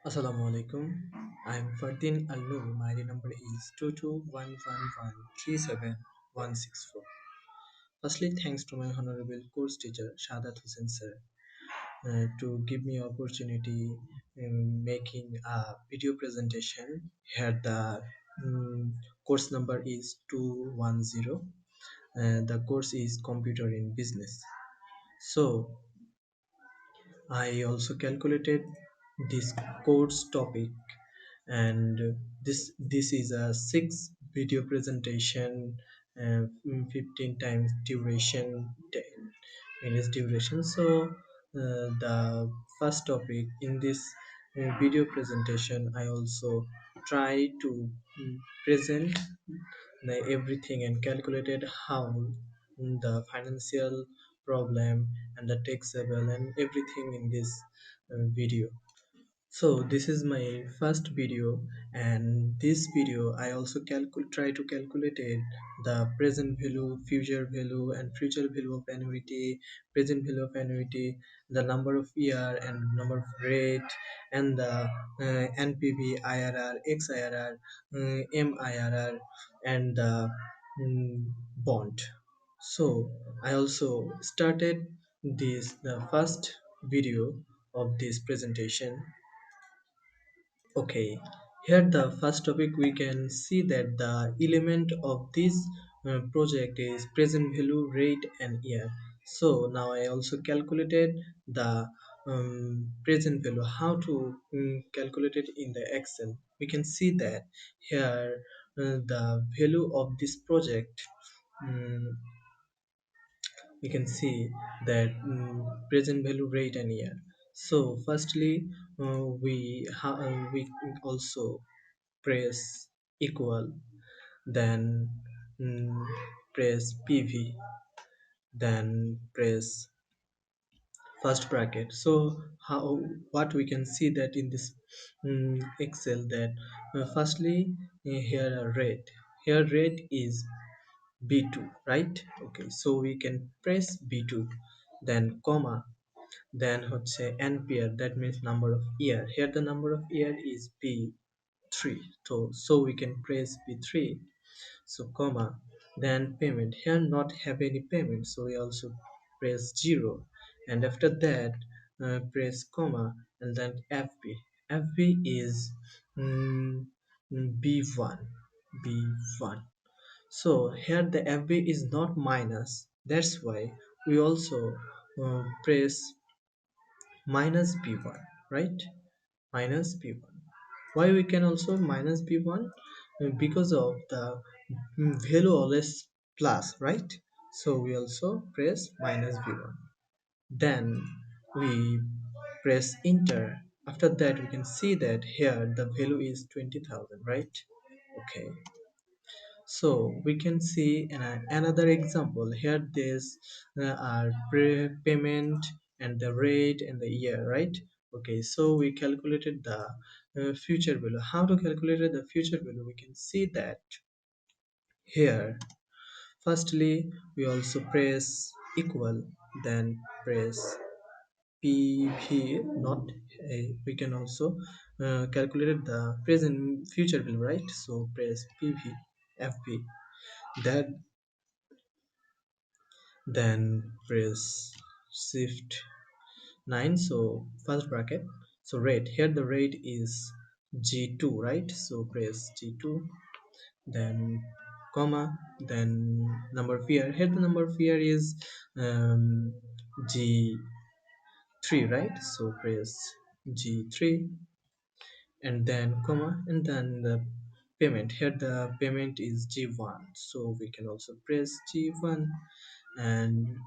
Assalamu alaikum. I'm Fardin Al Nur. My number is 2211137164. Firstly, thanks to my honorable course teacher Shadat Hussain sir to give me opportunity in making a video presentation. Here the course number is 210. The course is Computer in Business. So I also calculated this course topic, and this is a 6 video presentation, 15 times duration, 10 minutes duration. So the first topic in this video presentation, I also try to present everything and calculated how the financial problem and the taxable and everything in this video. So this is my first video, and this video I also try to calculate it, the present value, future value, and future value of annuity, present value of annuity, the number of year and number of rate, and the NPV, IRR, XIRR, MIRR, and the bond. So I also started the first video of this presentation. Okay, here the first topic we can see that the element of this project is present value, rate, and year. So now I also calculated the present value. How to calculate it in the Excel? We can see that here the value of this project. um, we can see that present value, rate, and year. So firstly, we also press equal, then mm, press PV, then press first bracket. So how what we can see that in this Excel, that firstly, here a rate, here rate is B2, right? Okay, so we can press B2, then comma, then হচ্ছে NPR, that means number of year. Here the number of year is B3, so we can press B3. So comma, then payment, here not have any payment, so we also press 0, and after that press comma, and then FB is B1, B1. So here the FB is not minus, that's why we also press minus B1, right? Minus B1. Why we can also minus B1? Because of the value always plus, right? So we also press minus B1. Then we press enter. After that we can see that here the value is 20,000, right? Okay, so we can see another example. Here this are payment and the rate and the year, right? Okay, so we calculated the future value. How to calculate the future value? We can see that here firstly we also press equal, then press PV, not we can also calculate the present future value, right? So press PV, FB, that, then press shift 9, so first bracket. So rate, here the rate is G2, right? So press G2, then comma, then number of year. Here the number of year is G3, right? So press G3, and then comma, and then the payment. Here the payment is G1, so we can also press G1, and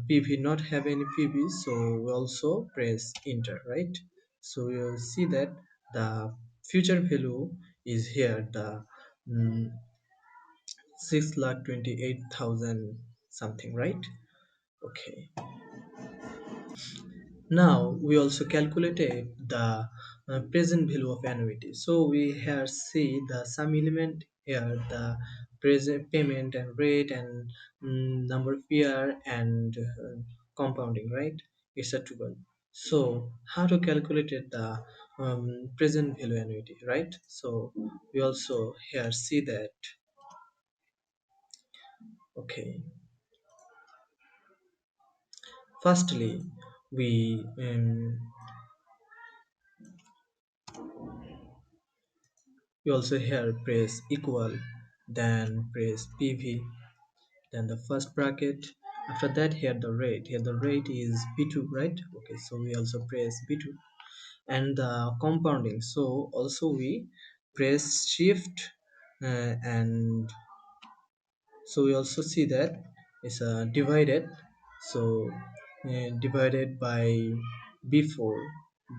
PV not have any PV, so we also press enter, right? So you will see that the future value is here, the 6,28,000 something, right? Okay, now we also calculated the present value of annuity. So we here see the sum element, here the present payment and rate and number of year and compounding, right? It's a 12. So how to calculate it, the present value annuity, right? So we also here see that. Okay, firstly we also here press equal, then press PV, then the first bracket. After that, here the rate is B2, right? Okay, so we also press B2, and the compounding, so also we press shift, and so we also see that it's divided, so divided by before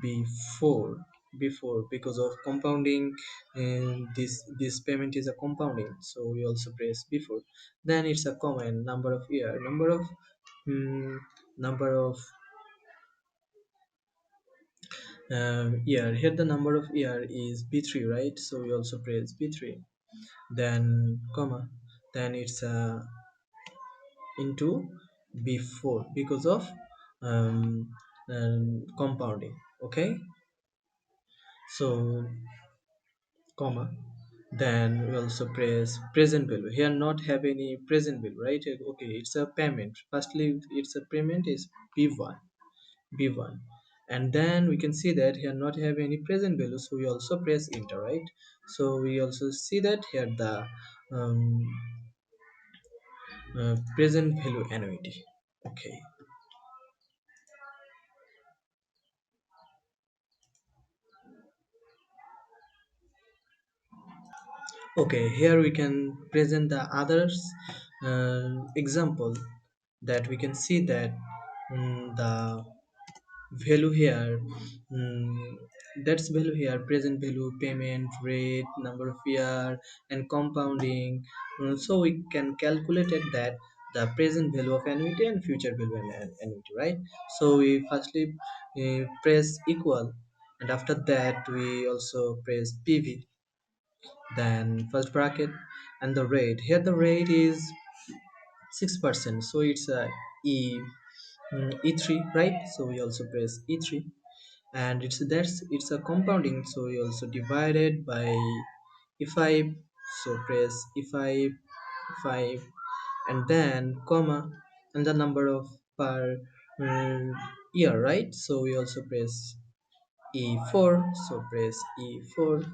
before before, because of compounding, and this payment is a compounding, so we also press before. Then it's a comma and number of year, mm, number of year. Here the number of year is b3, right? So we also press b3, then comma, then it's into before, because of um, compounding. Okay, so comma, then we also press present value. Here not have any present value, right? Okay, it's a payment. Firstly, it's a payment is b1, b1, and then we can see that here not have any present value, so we also press enter, right? So we also see that here the um, present value annuity. Okay, okay, here we can present the others example, that we can see that the value here, mm, that's value here, present value, payment rate, number of year, and compounding. So we can calculate it that the present value of annuity and future value of annuity, right? So we firstly press equal, and after that we also press PV, then first bracket, and the rate, here the rate is 6%, so it's a e e3, right? So we also press e3, and it's a compounding, so we also divided by e5, so press e5, 5, and then comma, and the number of per year, right? So we also press e4, so press e4,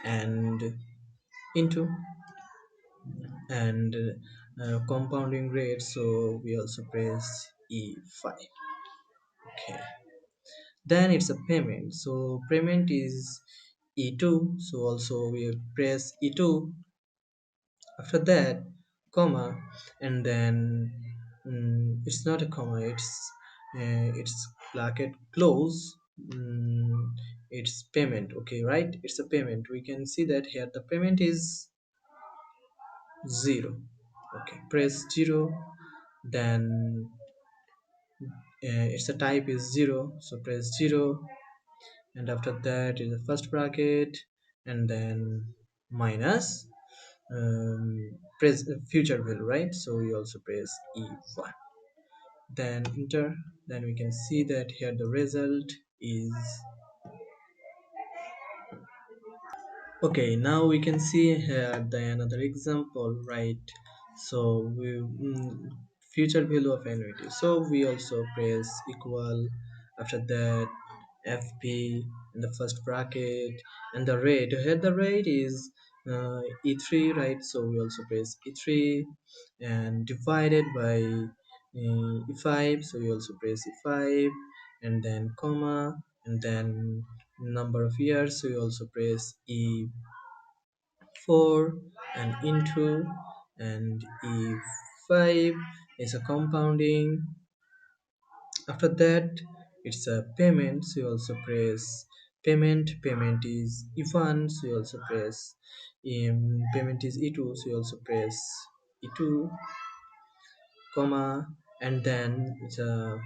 and into, and compounding rate, so we also press e5. Okay, then it's a payment, so payment is e2, so also we press e2. After that, comma, and then it's not a comma, it's bracket close, it's payment. Okay, right, it's a payment. We can see that here the payment is 0. Okay, press 0, then its a type is 0, so press 0, and after that is the first bracket, and then minus press future value, right? So we also press e1, then enter. Then we can see that here the result is. Okay, now we can see here the another example, right? So we future value of annuity. So we also press equal. After that, FP in the first bracket, and the rate. Here the rate is E3, right? So we also press E3, and divided by E5. So we also press E5, and then comma, and then number of years. So we also press E4, and into, and E5 is a compounding. After that, it's a payment, so you also press payment is e1, so you also press payment is e2, so you also press e2, comma, and then it's a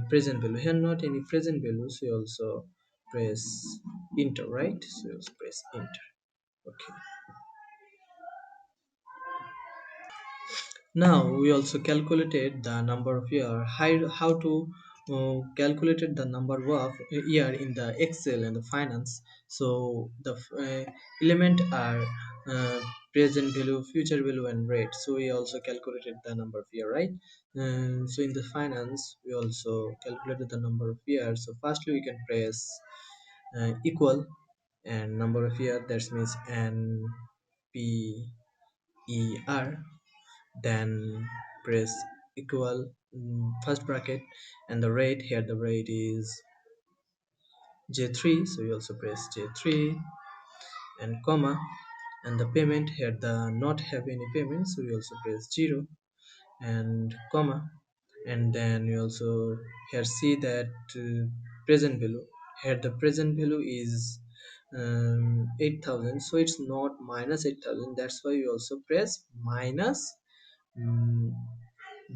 present value. Here not any present value, so you also press enter, right? So you also press enter. Okay, now we also calculated the number of year. How to calculated the number of year in the excel and the finance. So the element are uh, present value, future value, and rate. So we also calculated the number of year, right? So in the finance we also calculated the number of years. So firstly we can press equal and number of year, that means NPER. Then press equal, first bracket, and the rate here, the rate is J3, so you also press J3 and comma, and the payment here, the not have any payment, so you also press 0 and comma. And then you also here see that present value, here the present value is 8,000, so it's not minus 8,000, that's why you also press minus um,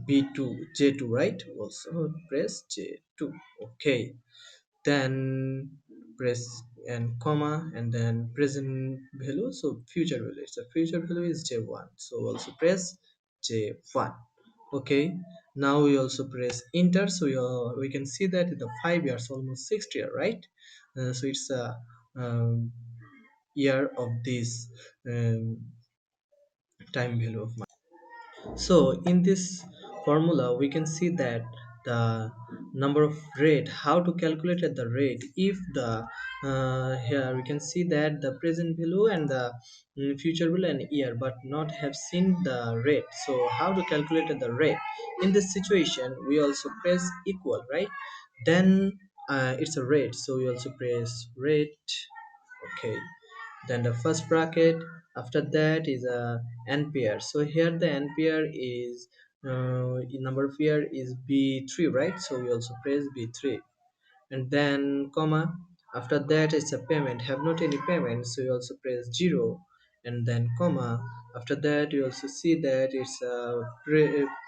B2 J2, right? Also press J2. Okay, then press and comma, and then present value, so future value, so future value is J1, so also press J1. Okay, now we also press enter. So we can see that the 5 years almost 6 year, right? So it's a year of this um, time value of. So in this formula, we can see that the number of rate, how to calculate at the rate, if the here we can see that the present value and the future value and year, but not have seen the rate. So how to calculate at the rate? In this situation, we also press equal, right? Then it's a rate, so we also press rate. Okay, then the first bracket, after that is a npr. So here the npr is number of year is b3, right? So we also press b3, and then comma, after that it's a payment, have not any payment, so you also press 0, and then comma, after that you also see that it's a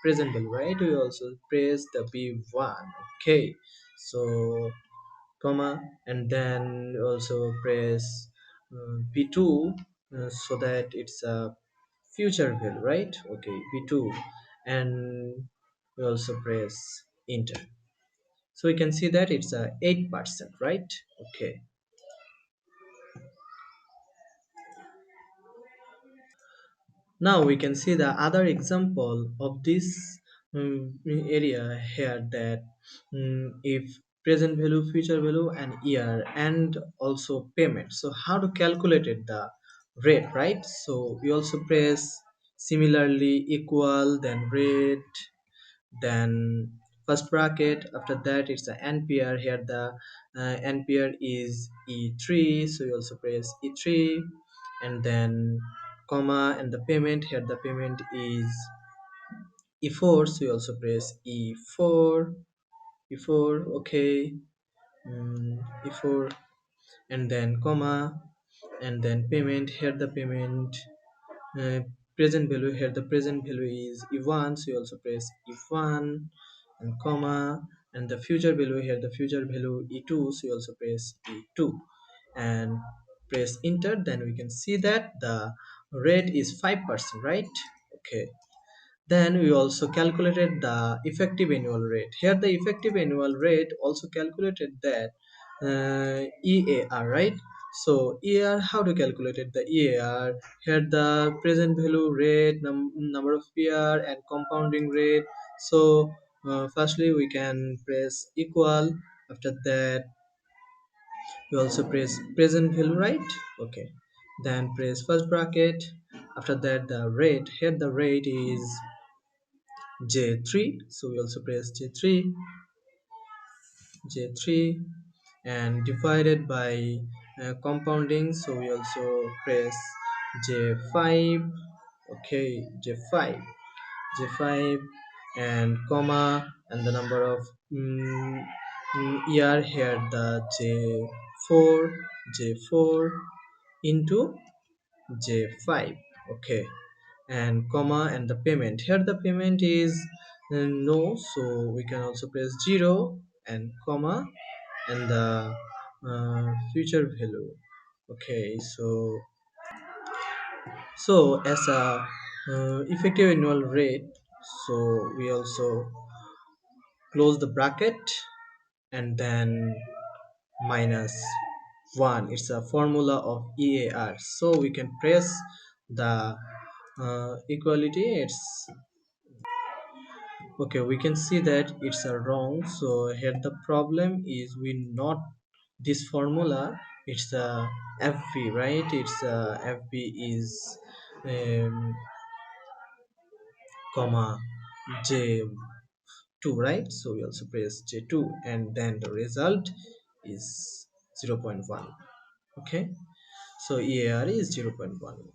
present value, right? We also press the b1. Okay, so comma, and then also press b2, so that it's a future value, right? Okay, b2, and we also press enter. So we can see that it's a 8%, right? Okay, now we can see the other example of this area here, that if present value, future value, and year, and also payment, so how to calculate it, the rate, right? So we also press similarly equal, then rate, then first bracket, after that it's the npr. Here the npr is e3, so you also press e3, and then comma, and the payment, here the payment is e4, so you also press e4, e4. Okay, e4, and then comma, and then payment, here the payment uh, present value, here the present value is e1, so you also press e1 and comma, and the future value, here the future value e2, so you also press e2 and press enter. Then we can see that the rate is 5%, right? Okay, then we also calculated the effective annual rate. Here the effective annual rate also calculated that EAR, right? So EAR, how to calculate it? The EAR, here the present value rate, number of year, and compounding rate. So firstly we can press equal. After that we also press present value, right? Okay, then press first bracket. After that the rate, here the rate is J3, so we also press J3, J3, and divided by compounding, so we also press J5. Okay, J5, J5, and comma, and the number of year, here the J4, J4 into J5. Okay, and comma, and the payment, here the payment is no, so we can also press 0 and comma, and the future value. Okay, so as a effective annual rate, so we also close the bracket, and then minus 1. It's a formula of EAR, so we can press the equality. It's okay, we can see that it's a wrong. So here the problem is we not this formula. It's a FV, right? It's a FV is um, comma J2, right? So we also press J2, and then the result is 0.1. Okay, so EAR is 0.1.